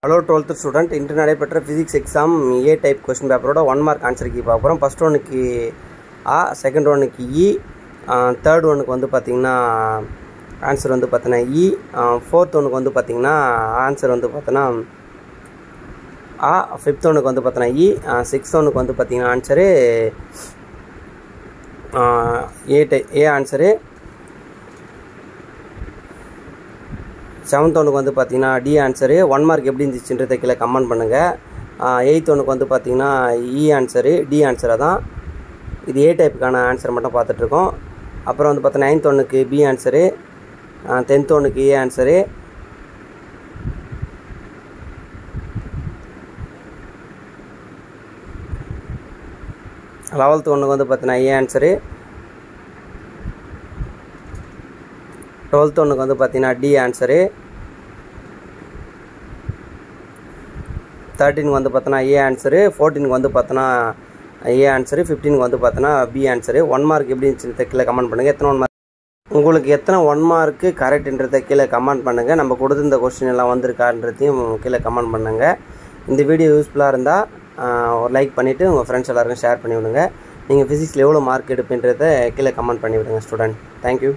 Hello 12th student, இன்று நடைபெற்ற physics exam A type question paper 1 mark answer key பார்ப்போம். first one க்கு A, second one க்கு E, third one க்கு வந்து பாத்தீங்கன்னா ஆன்சர் வந்து பாத்தீங்கன்னா E, fourth one க்கு வந்து பாத்தீங்கன்னா ஆன்சர் வந்து பாத்தீங்கன்னா A, fifth one க்கு வந்து பாத்தீங்கன்னா E, sixth one க்கு வந்து பாத்தீங்கன்னா ஆன்சர் A ஆன்சர். 7th ஒன்றுக்கு வந்து பார்த்தீங்கன்னா டி ஆன்சரு. 1 மார்க் எப்படி இருந்துச்சுன்றதை கீழே கமெண்ட் பண்ணுங்கள். 8th ஒன்றுக்கு வந்து பார்த்தீங்கன்னா இ ஆன்சரு, டி ஆன்சரை தான். இது ஏ டைப்புக்கான ஆன்சர் மட்டும் பார்த்துட்ருக்கோம். அப்புறம் வந்து பார்த்தீங்கன்னா 9th ஒன்றுக்கு பி ஆன்சரு, 10th ஒன்றுக்கு ஏ ஆன்சரு, 11th ஒன்றுக்கு வந்து பார்த்தீங்கன்னா ஏ ஆன்சரு, 12th ஒன்றுக்கு வந்து பார்த்தீங்கன்னா டி ஆன்சரு, 13க்கு வந்து பார்த்தோன்னா ஏ ஆன்சரு, 14க்கு வந்து பார்த்தோன்னா ஏ ஆன்சரு, 15க்கு வந்து பார்த்தோன்னா பி ஆன்சரு. 1 மார்க் எப்படி இருந்துச்சுன்றதை கீழே கமெண்ட் பண்ணுங்கள். எத்தனை 1 மார்க் உங்களுக்கு எத்தனை 1 மார்க்கு கரெக்டுன்றதை கீழே கமெண்ட் பண்ணுங்கள். நம்ம கொடுத்துருந்த கொஸ்டின் எல்லாம் வந்திருக்கான்றதையும் கீழே கமெண்ட் பண்ணுங்கள். இந்த வீடியோ யூஸ்ஃபுல்லாக இருந்தால் ஒரு லைக் பண்ணிவிட்டு உங்கள் ஃப்ரெண்ட்ஸ் எல்லாருக்கும் ஷேர் பண்ணி விடுங்க. நீங்கள் ஃபிசிக்ஸில் எவ்வளோ மார்க் எடுப்புன்றதை கீழே கமெண்ட் பண்ணி விடுங்க ஸ்டூடெண்ட். தேங்க்யூ.